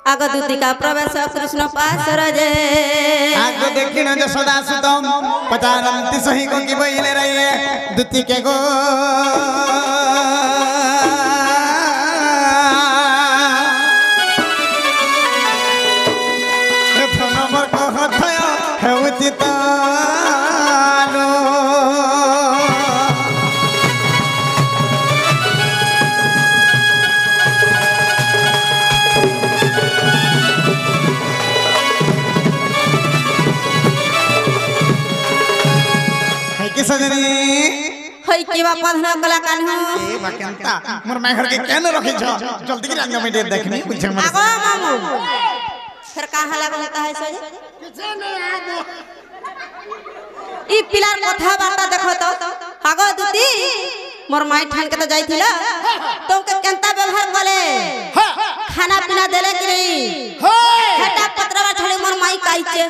आग दूतिका प्रवेश कृष्ण पाशरजे आग देखिन जशोदा सुतम पचारंती सही को की बहिले रहिए दूति के गो नंबर को हथया है उचित सजनी हई के बापा धना कला कान्हू ए बाकेंता मोर माय घर के केन रखि छ जल्दी के रंग में दे देखनी पूछे मोर आगो मामू फिर कहां लगता है सजे किसे नहीं आगे ई पिलार कथा बाता देखो तो आगो दूती मोर माई ठान के तो जाइथिला तो के केंता व्यवहार कले खाना पीना देले कि नहीं हटा पत्रवा छले मोर माई काइचे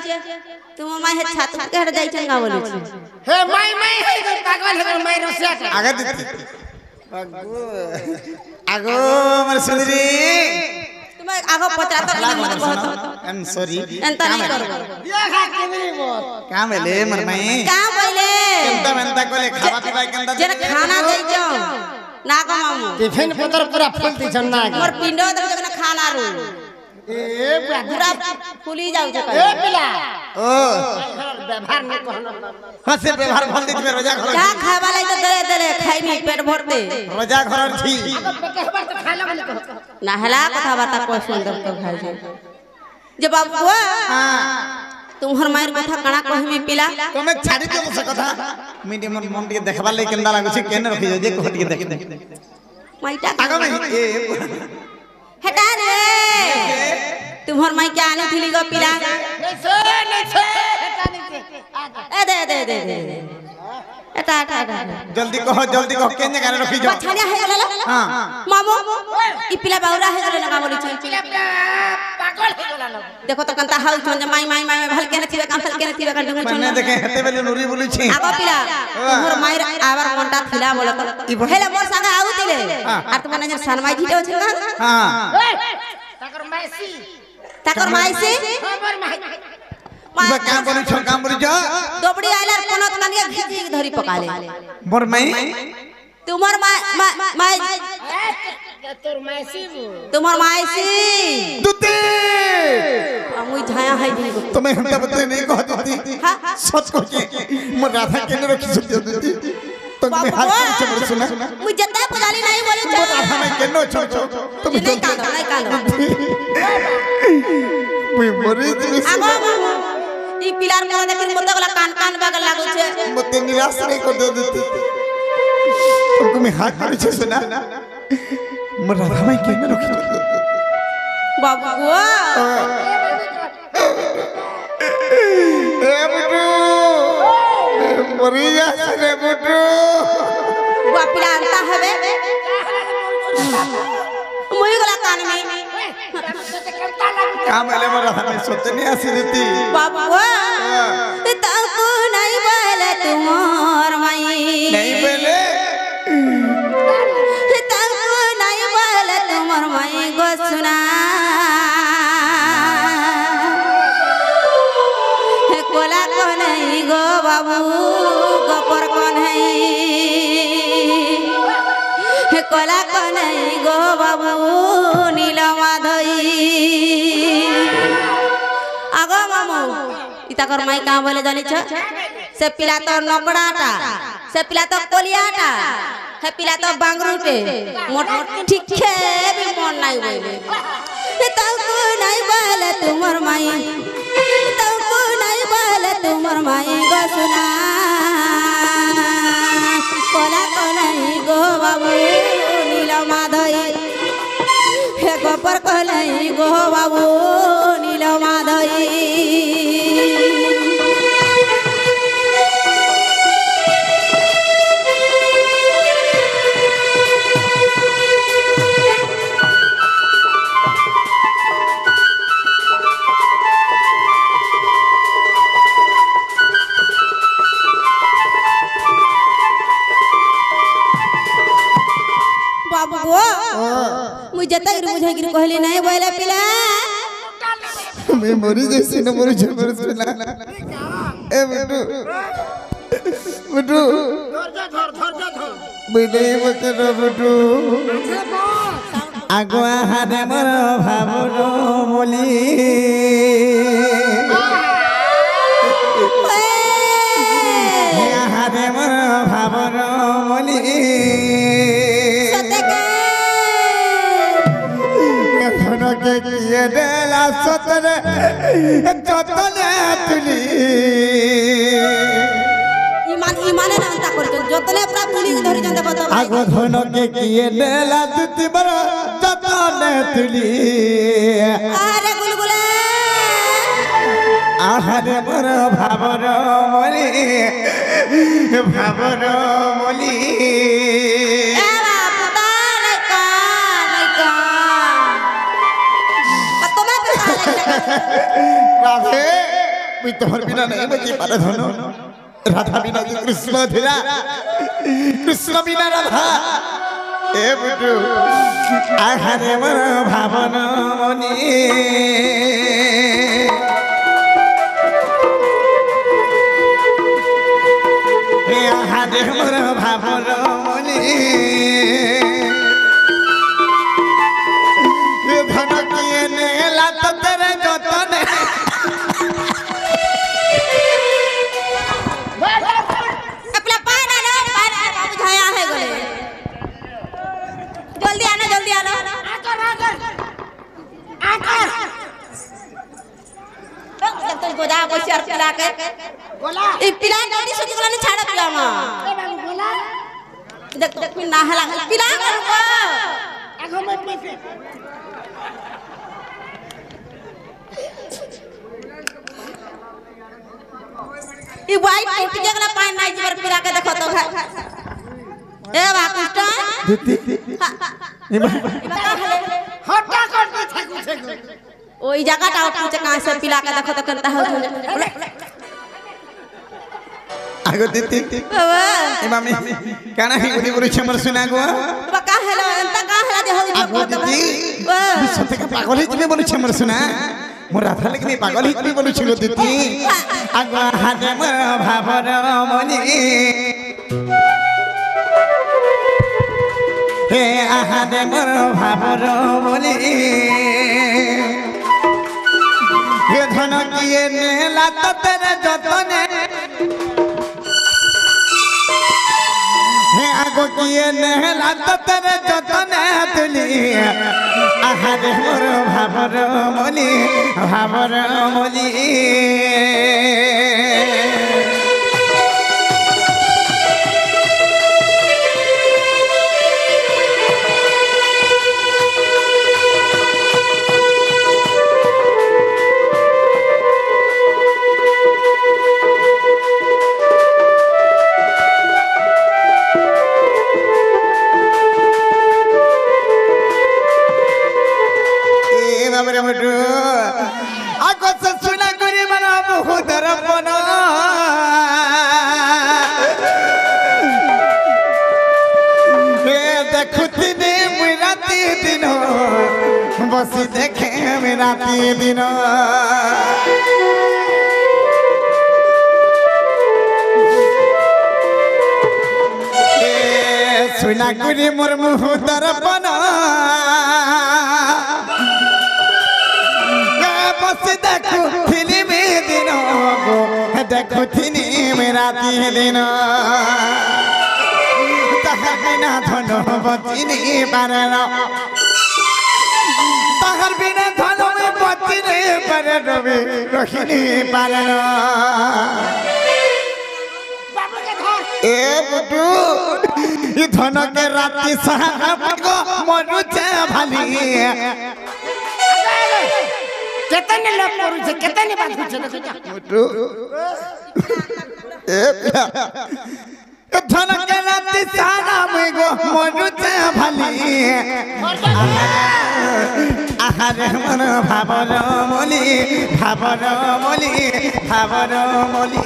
तुम माई है छात के हट जाई छन गा बोले हे माई है तो पागल है माई रसिया आगे दीदी आगो मोर सुंदरी तुम आगो पचा तो मत कहत आई एम सॉरी एंता नहीं करबो ये खा के नहीं बोल का भेले मोर माई का बोले केंता मेंता कोले खावा पीवा केंता जे खाना दे जो ना गो मामू टिफिन पत्र पूरा फुल दी जन्ना मोर पिंडो दे जने खाना रू ए पूरा फुली जाउ छ ए पिला ओ व्यवहार नहीं कहना हसे व्यवहार भल दित में रोजा घर का खावा लाई तो दे दे खाई नहीं पेट भर दे रोजा घर छी पेटे बार तो खा लो ना हला कथा बाता को सुंदर तो खाई जे जे बाबू हां तुम्हर मायर कथा कणा कहि में पिला तमे छाड़ी दे से कथा मीडियम मन के देखबा ले केंदा लागु छै केन रखि जे कोट के देख दे माईटा आगो में ए हटा रे तुम्हर माई क्या आने थी गो पिला नहीं से हटा नहीं से ए दे हटा जल्दी कहो केने गाने रखि जो छानिया है गला हां मामू ई पिला बाउरा है गला ना बोली छी पिला पागल है गला लोग देखो तो कंता हाउ छन माई भल के न थीवे काम भल के न थीवे का डंगू मैंने देखे हेते बेले नुरी बोली छी आगो पिला तुम्हर माई आवर कोंटा थिला बोलत हेले मोर संग आउ तिले आ तुम ने सनमाई झिटे छ ना हां ताकर माई से खबर माई बा काम बोली जो दोबड़ी आइलार कोनत कनिया घिची धरी पकाले मोर माई तुम्हर माई तोर मैसी तुम्हर माई से दूती मुई झाया है भी तुम्हें हमका बता नहीं कहती हां सच को के मोर राधा केने रखि छ दूती तुम हाथ से मोर सुना मुई जत्ता पुजाली नहीं बोले मोर राधा में केनो छ तुम नहीं कांदो मुई मरे दिस आगो ई पिलार में देखिन मत गला कान बागल लागो छे मते निराश नहीं कर दे दूती तुमको मैं हाथ में छ सुना मोर राधा में केने रखि छ बाबू ए बुटू मरी जा रे बुटू वो पिला अंता हवे मुई गला कान में काम एले मोर राधा में सोचने आसी देती बाबू तको नहीं बोले तुमर माई नहीं बोले तको नहीं बोले तुमर माई गो सुना कोला को नहीं गो बाबू गोपर को नहीं कोला को नहीं गो बाबू नीला माधई आगो मामू इताकर माई का बोले जानी छ से पिला तो नकड़ाटा से पिला तो कोलियाटा है पिला तो बांगरूटे मोट ठीक है भी मन नहीं बोले तको नहीं बोले तुमर माई तको नहीं बोले तुमर माई गो सुना कोला को नहीं गो बाबू नीला माधई हे गोपर को नहीं गो बाबू नीला माधई बाबू मुझे तक बुझे गिर कहली नहीं बोले पिला তুমি মরি যাইছি না মরি যাবে না এ বুটু বুটু বিদায় বলতে বুটু আগুয়া হারে মর ভাবর বলি হারে মর ভাবর বলি ধনকে কিয়ে দেলা সতরে যতনে তুলি ইমানে নামতা করছেন যতলে পুরা তুলি ধরি জন্তে কত আগ ধনকে কিয়ে দেলা দুতি বড় যতনে তুলি আরে গুলগুলে আহারে বড় ভাবর বলি ভাবর বলি এ বাপু তালে কাল তোমার রাধে তুই তোমার বিনা নেই নাকি পারে ধন রাধা বিনা যে কৃষ্ণ ধীরা কৃষ্ণ বিনা রাধা এ বুটু আহারে মর ভাবন মনি হে আহারে মর ভাবন মনি ধন কিয়ে নেলা তো তেরে যতনে अपना पाना लो पाना बुझाया है गोले जल्दी आना आकर जब तक गोदा बसी और पिला के गोला ई पिला जल्दी सुजी गोला ने छाड़ पिला मा गोला देख देख में ना हला पिला कर को आगो में पीछे ई वाइट टूट गला पानी नहीं जीवर पिला के देखो तो ए बा कृष्ण हटा कर पीछे कुछ ওই জায়গাটা উঠছে কাছে से पिला के देखो तो करता हो আগো দিতি বাবা এ মামি কেন হি উনি বলেছে আমার শুনা গো বাবা কা হেলো এন্তা কা হেলা যে হই আগো দিতি সত্যি কা পাগল হই তুমি বলেছে আমার শুনা মোর রাধা লাগি পাগল হই তুমি বলেছিল দিতি আগো হাতে মোর ভাবর মনি হে আহাদে মোর ভাবর মনি হে ধন কিয়ে নেলা তো তেরে যতনে হে আগো কিয়ে নেলা তো তেরে যতনে তুলি আহাদে মোর ভাবর মনি ভাবর মনি বাবরে মটু আগো সুনা করি মানা বহু দরপন হে দেখুতিনি মুই রাতি দিন বসি দেখে আমি রাতি দিন সুনা করি মোর মুহ দরপন बस देखो फिल्म दिनों को देखो थिनी मेरा दिन तहर बिना धनो बचिनी पारनो तहर बिना धनो में बचिनी पारनो रखिनी पारनो ए बुटू ये धनो के राती साहब को मनुचे भाली केतने लोग करू छे केतने बात छे मोटू ए धन के राती सारा में गो मनुते भाली आहारे मन भाबर मली भाबर मली भाबर मली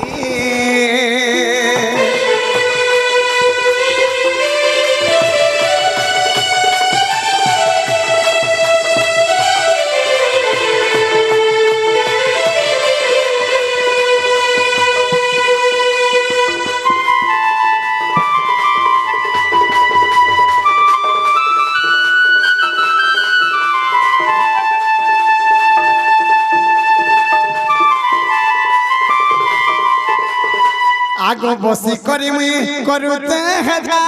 বসি করি মুই করুতে হেজা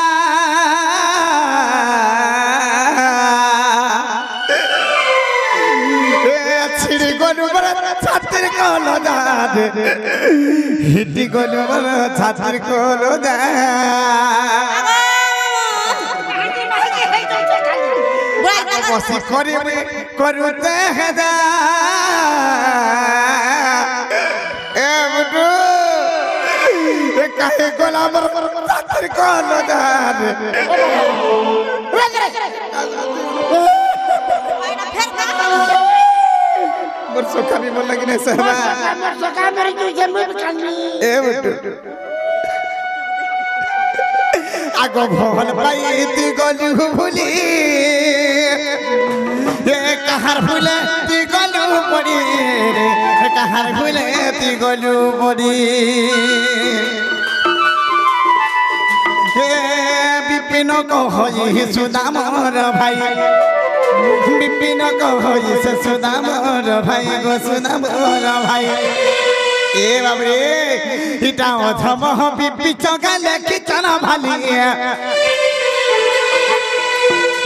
ছিড়ি গলু বড় ছাতির কলো দাদ হিটি গলু বড় ছাতির কলো দাদ বসি করি মুই করুতে হেজা এ বুটু এ কাহে গলা বড় ছাতির কলো দাদ मोर सोखा भी बोल लगी ने सहबा আমার সকা মেরে তুই জন্ম কালনি ए बटू आगो भवन पाईती गलु भूली ए कहार भूले ती गलु पड़ी रे कहार भूले ती गलु पड़ी हे विपिन को होई सुदामर भाई विपिन कही से सुदामर भाई गो सुदामर भाई ए बाबरे इटा अधम बिपि चगाले किचन भाली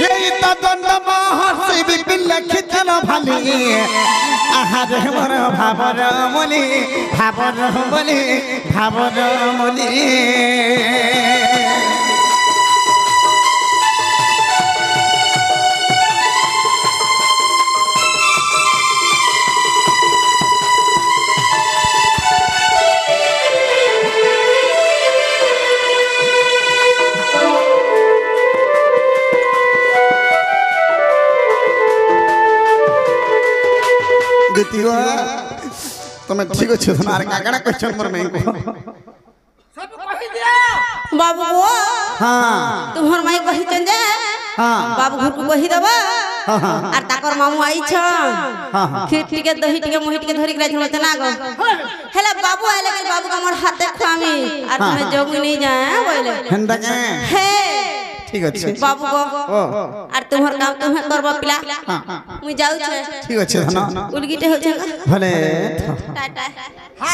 ये तो दंड महर्षि विपिन किचन भाली आहार मोर भावर मुली भावर मुली तुम्हें ठीक अच्छे तुम्हारे कागड़ा क्वेश्चन पर मैं को সব কই দিয়া बाबू वो हां तुम्हार माई कही चंदे हां बाबू घर को कही दबा हां हां আর তাকর মামু আইছ हां हां খির টিকে দহি টিকে মুহি টিকে ধরি গলাই ঝলতে না গো হেলা বাবু আইলে গেল বাবু আমার হাতে খামি আর তুমি জমি নেই যা বলে হেন্দা কে হে ঠিক আছে বাবু গো ओ আর তোমার কাম তুমি করবা পিলা हां মুই যাউছে ठीक আছে धन উলগিটে হচ্ছে भले টাটা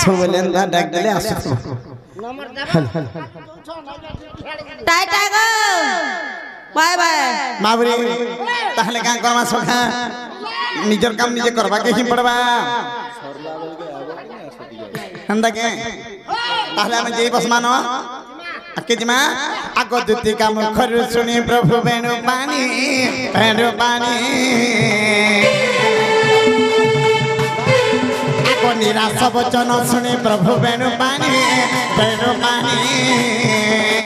सबलेंदा डाक देले आसु নম্বর দাও টাটা গো বাই বাই माबरी ताहले का करमा सखा निजर काम निजे करबा के ही पड़बा हंदा के ताहले हम जेई बस मानो आके जिमा आगो दुती काम खरु सुनी प्रभु बेनु पानी आगो निराश वचन सुनी प्रभु बेनु पानी